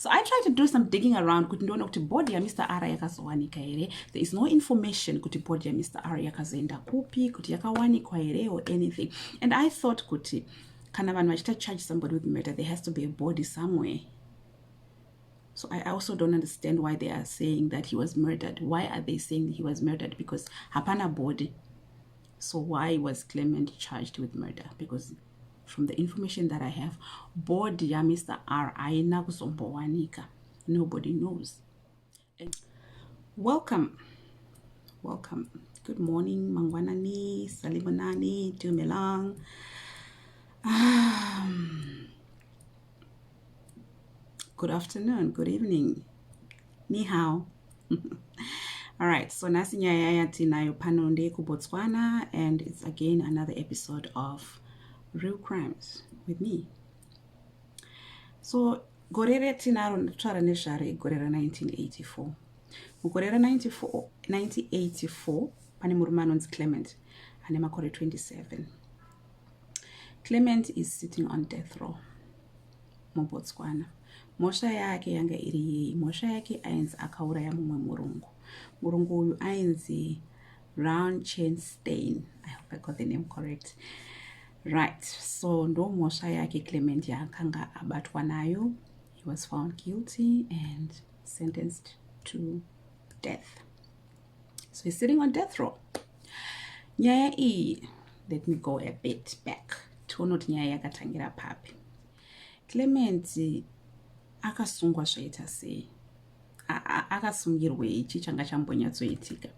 So I tried to do some digging around kuti ndione kuti body ya Mr. R yakazowanika here. There is no information kuti body ya Mr. R yakazoenda kupi, kuti yakawanikwa here or anything. And I thought kuti kana vanhu vachita charge somebody with murder, there has to be a body somewhere. So I also don't understand why they are saying that he was murdered. Why are they saying he was murdered? Because hapana body. So why was Clement charged with murder? Because from the information that I have, body ya Mr. R aina kuzombowanika. Nobody knows. And welcome. Good morning, mangwanani, salimonani, tumelang. Good afternoon, good evening. Ni hao. All right, so nasi nyaya tinayo panonde ku Botswana, and it's again another episode of Real Crimes with me. So gorere tinaro ndotwara nezvare gorera 1984. Mugorera 1984 pane murume anonzi Clement ane makore 27. Clement is sitting on death row muBotswana. Mhosva yake yanga iri yei. Mhosva yake ainzi akauraya mumwe murungu uyu ainzi Stein. I hope I got the name correct. Right, so ndo mhosva yake Clement yakanga abatwa nayo. He was found guilty and sentenced to death. So he's sitting on death row. Nyaya iyi, let me go a bit back. Tionoti nyaya yakatangira papi. Clement akasungwa zvaita sei. Akasungirwe ichi changa chambonyatsoitika.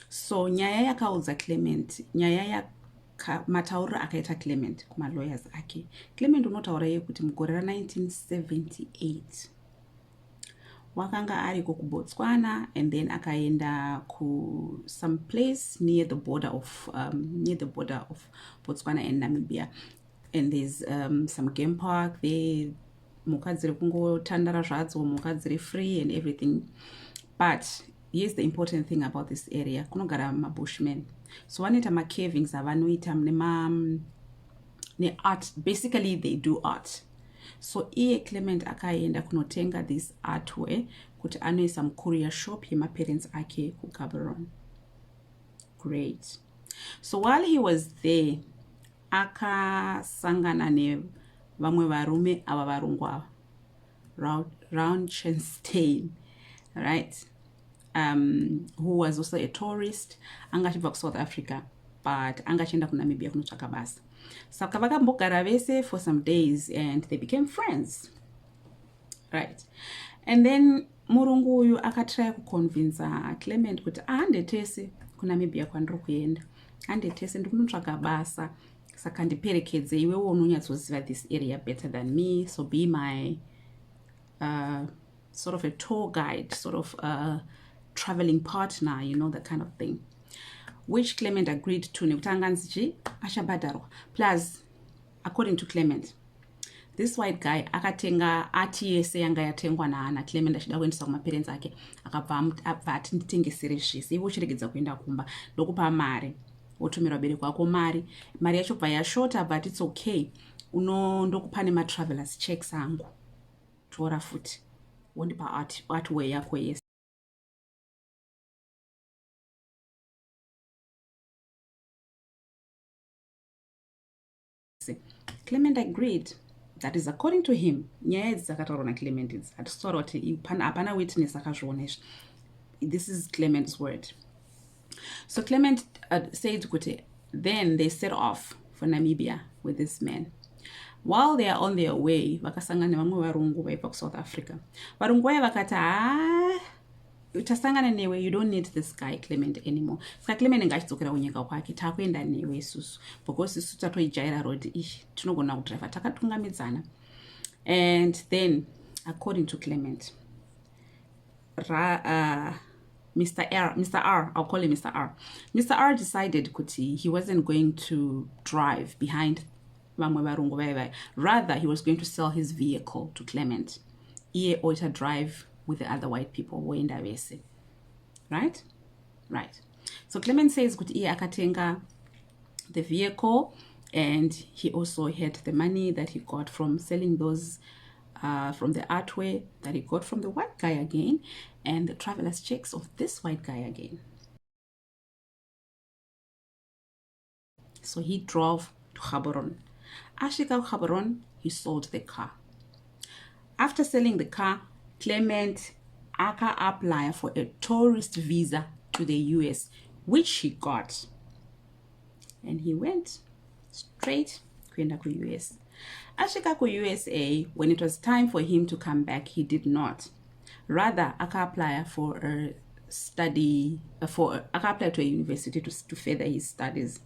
So nyaya yakaudza Clement, nyaya matauriro akaita Clement kuma lawyers ake. Clement unotaura yekuti mugorera 1978 wakanga ari ku Botswana, and then akaenda ku some place near the border of Botswana and Namibia, and there's some game park there. Mukadziri kungotandara zvadzo, mukadziri free and everything. But here's the important thing about this area. Kunogara mabushmen. So vanoita macavings avanoita ne art. Basically they do art. So iye Clement akaenda kunotenga this artware kuti anoisa mucourier shop yemaparents ake ku Gaborone. Great. So while he was there, akasangana ne vamwe varume ava varungwa Stein, right? Who was also a tourist, angachibva ku South Africa, but angachienda ku Namibia kunotsvaka basa. Saka vakambogara vese for some days and they became friends, right? And then murungu uyu akatry kuconvince Clement kuti handetese ku Namibia kwandiri kuenda, handetese ndikunotsvaka basa, saka ndiperekedze iwewo unonyatsoziva this area better than me, so be my sort of a tour guide, sort of a traveling partner, you know, that kind of thing. Which Clement agreed to. Plus, according to Clement, this white guy akatenga ati yese yanga yatengwa na Clement achida kuendesa kumaparents ake, akabva ati nditengesere zvese, ivo chiregedza kuenda kumba ndokupa mari, wotumira vabereki vako mari yacho bva yashota, but it's okay, ndokupa nema-travelers checks angu, tora futi wondipa artware yako yese. Clement agreed. That is according to him. Nyaya dzakataurwa na Clement idzi hatitaura kuti hapana witness akazviona izvi. This is Clement's word. So Clement said kuti then they set off for Namibia with this man. While they are on their way, vakasangana nevamwe varungu vaibva ku South Africa. Varungu vaya vakati tasangana newe, you don't need this guy Clement anymore. Saka Clement ngachidzokera kunyika kwake, takuenda newe isusu, because isu tatoijaira road tinogona kudriva, takatungamidzana. And then according to Clement, Mr. R, I'll call him Mr. R. Mr. R decided kuti he wasn't going to drive behind vamwe varungu vaya. Rather, he was going to sell his vehicle to Clement. Iye oita drive with the other white people woenda vese. Right? So Clement says kuti iye akatenga the vehicle, and he also had the money that he got from selling those from the artware that he got from the white guy again, and the traveler's checks of this white guy again. So he drove to Gaborone. Ashika Gaborone, he sold the car. After selling the car, Clement aka applied for a tourist visa to the US, which he got. And he went straight kwenda ku US. Ashika ku USA, when it was time for him to come back, he did not. Rather, aka apply for a study, aka apply to a university to further his studies.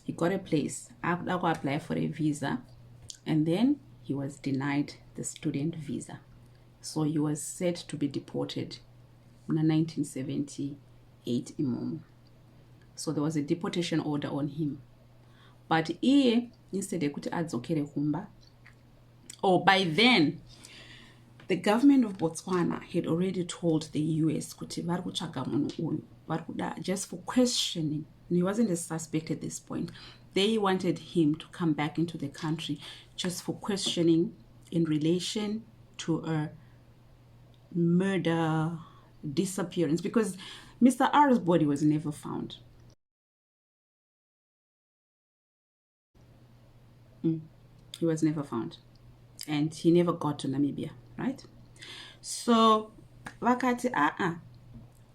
He got a place, aka apply for a visa, and then he was denied the student visa. So he was set to be deported in 1978 imomo. So there was a deportation order on him. But instead of kuti adzokere kumba, by then, the government of Botswana had already told the US kuti vari kutsvaga munhu uyu, vari kuda, just for questioning. And he wasn't a suspect at this point. They wanted him to come back into the country just for questioning in relation to a murder, disappearance, because Mr. R's body was never found. He was never found, and he never got to Namibia, right? So vakati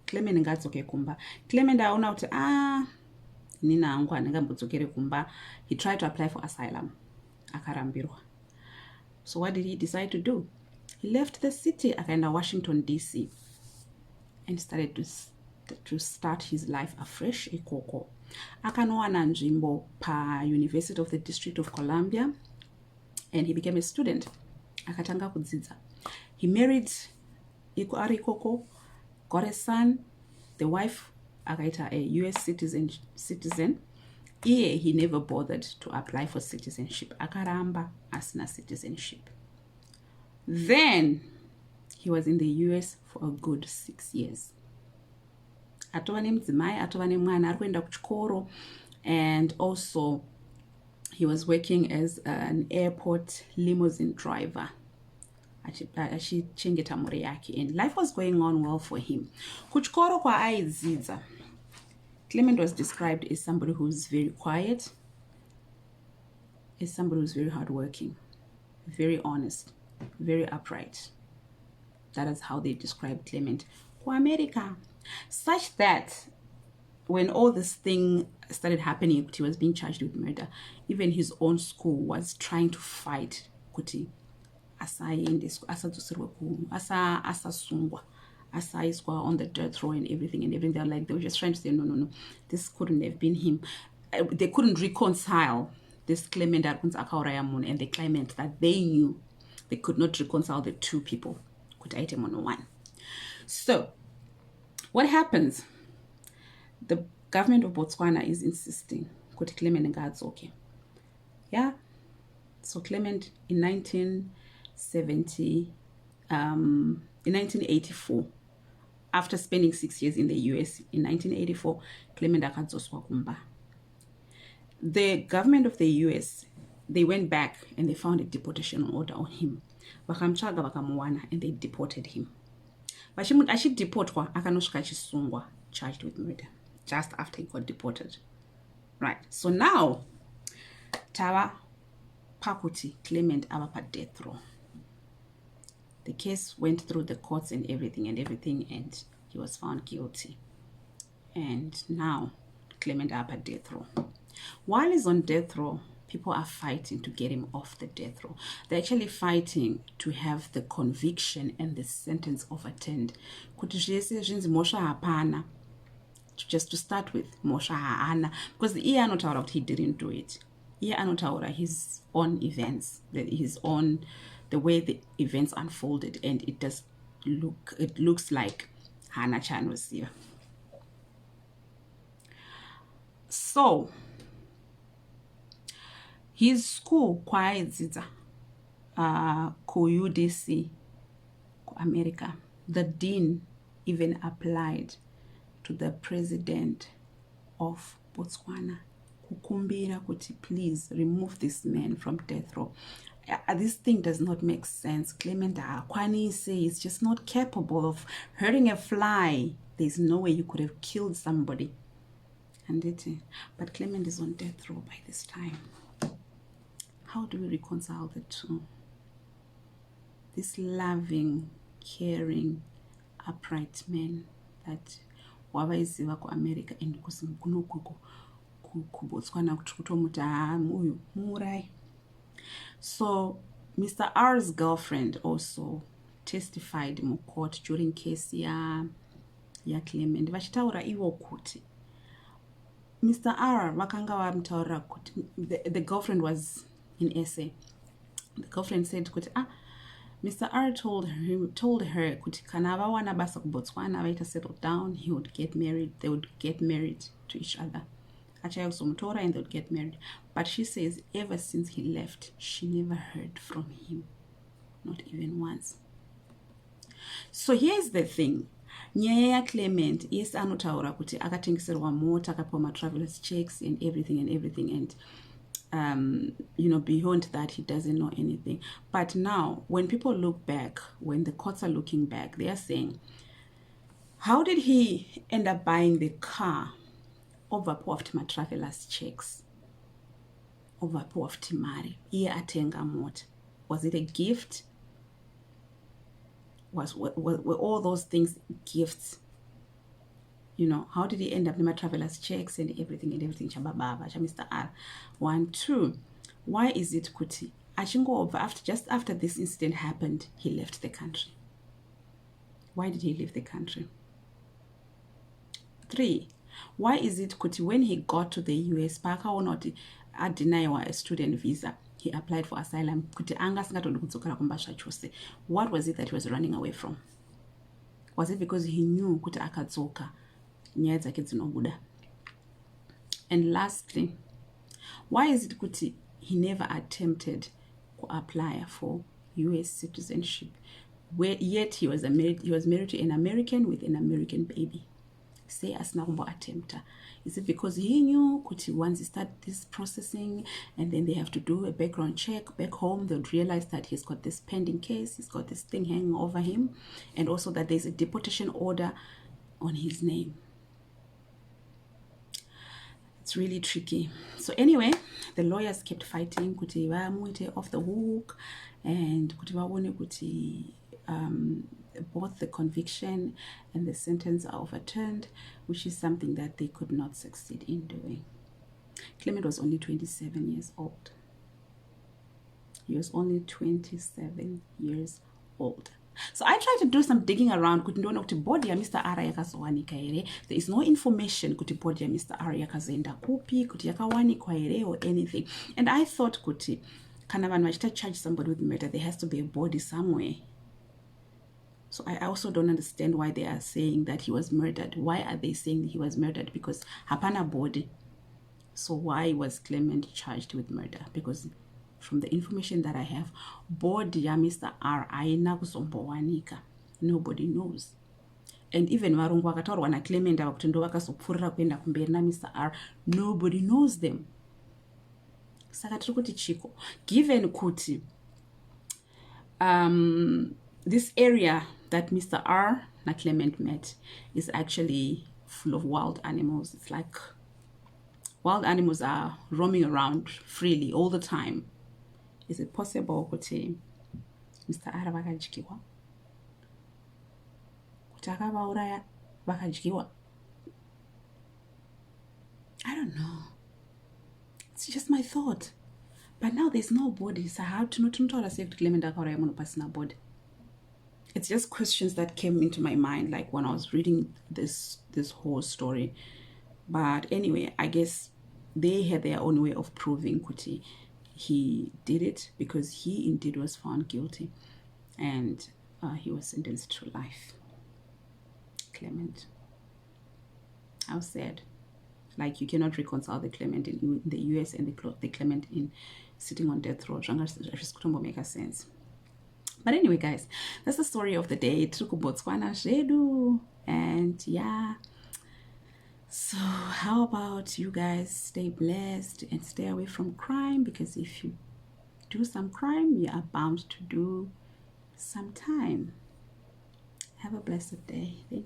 Clement ngadzoke kumba. Clement aona kuti nina hangu handingambodzokere kumba. He tried to apply for asylum, akarambirwa. So what did he decide to do? He left the city, akaenda Washington DC, and started to start his life afresh ikoko. Akanowana nzvimbo pa University of the District of Columbia, and he became a student. Akatanga kudzidza. He married ari ikoko, got a son. The wife akaita a US citizen. He never bothered to apply for citizenship. Akaramba asina citizenship. Then he was in the US for a good 6 years. Atova nemudzimai, atova nemwana, ari kuenda kuchikoro, and also he was working as an airport limousine driver. Achichengeta mhuri yake, and life was going on well for him. Kuchikoro kwaaidzidza, Clement was described as somebody who's very quiet, as somebody who's very hardworking, very honest, very upright. That is how they described Clement for America. Such that when all this thing started happening, he was being charged with murder. Even his own school was trying to fight kuti asasungwa, asaiswa on the death row and everything. They were just trying to say no, this couldn't have been him. They couldn't reconcile this Clement and the Clement that they knew. They could not reconcile the two people. One. So what happens? The government of Botswana is insisting kuti Clement ngadzoke. Yeah. So Clement in 1984, after spending 6 years in the US, in 1984, Clement akadzoswa kumba. The government of the US, they went back and they found a deportation order on him. Vakamtsvaga vakamuwana, and they deported him. Achideportwa akanosvika achisungwa, charged with murder just after he got deported. Right. So now tava pakuti Clement ava pa death row. The case went through the courts and everything, and he was found guilty. And now Clement ava pa death row. While he's on death row, people are fighting to get him off the death row. They're actually fighting to have the conviction and the sentence overturned. Just to start with, Mosha Haana, because the year not out he didn't do it. Year not out his own events, the way the events unfolded, and it looks like Hannah Chan was here. So his school kwaidzidza ku UDC America, the dean even applied to the president of Botswana kukumbira kuti please remove this man from death row. this thing does not make sense. Clement Akwanise is just not capable of hurting a fly. There's no way you could have killed somebody. And but Clement is on death row by this time. How do we reconcile the two? This loving, caring, upright man that wavaiziva kuAmerica and kunokuko kubotswana kutomuta muyu murai. So Mr. R's girlfriend also testified in court during case ya Clement vachitaura ivo kuti Mr. R vakanga vamutaurira kuti the girlfriend was in SA. The girlfriend said kuti Mr. R told her kuti kana vawana basa kuBotswana vaita settle down, he would get married, they would get married to each other. Achayakuzomutora and they would get married. But she says ever since he left, she never heard from him. Not even once. So here's the thing. Nyaya ya Clement, yes, anotaura kuti akatengeserwa mota, akapiwa travelers checks and everything and beyond that, he doesn't know anything. But now, when people look back, when the courts are looking back, they are saying, how did he end up buying the car over my travelers checks? Over mari. Iye atenga mota. Was it a gift? Were all those things gifts? How did he end up in my travelers checks and everything chabababa cha Mr. R? 1, 2. Why is it kuti just after this incident happened, he left the country? Why did he leave the country? 3. Why is it kuti when he got to the US, paka or not deny a student visa, he applied for asylum? Kuti anga singatodi kudzokera kumbasha chose. What was it that he was running away from? Was it because he knew kuti akadzoka nyaya dzake dzinobuda? And lastly, why is it kuti he never attempted to apply for US citizenship, yet he was married to an American with an American baby? Say asina kumbo attempta. Is it because he knew kuti once he start this processing and then they have to do a background check back home, they would realize that he's got this pending case, he's got this thing hanging over him, and also that there's a deportation order on his name? It's really tricky. So anyway, the lawyers kept fighting kuti vamuite off the hook and kuti vaone kuti both the conviction and the sentence are overturned, which is something that they could not succeed in doing. Clement was only 27 years old. He was only 27 years old. So I tried to do some digging around kuti ndona kuti body ya Mr. R yakazowanika here. There is no information kuti body ya Mr. R yakazoenda kupi, kuti yakawanikwa here or anything. And I thought kuti kana vanhu vachita charge somebody with murder, there has to be a body somewhere. So I also don't understand why they are saying that he was murdered. Why are they saying he was murdered? Because hapana body. So why was Clement charged with murder? Because from the information that I have, body ya Mr. R aina kuzombowanika. Nobody knows. And even varungu vakataurwa na Clement kuti ndo vakazopfurira kuenda kumberi na Mr. R, nobody knows them. Saka tiri kuti chiko, given kuti this area that Mr. R and Clement met is actually full of wild animals. It's like wild animals are roaming around freely all the time. Is it possible kuti Mr. R vakadyiwa? Kuti akavauraya vakadyiwa? I don't know. It's just my thought. But now there's no body. So how to not say Clement akauraya munhu pasina body? It's just questions that came into my mind, like when I was reading this whole story. But anyway, I guess they had their own way of proving kuti he did it, because he indeed was found guilty, and he was sentenced to life. Clement. How sad. Like, you cannot reconcile the Clement in the US and the Clement in sitting on death row. Just couldn't make sense. But anyway, guys, that's the story of the day. Botswana Shedu. And yeah. So how about you guys stay blessed and stay away from crime? Because if you do some crime, you are bound to do some time. Have a blessed day. Thank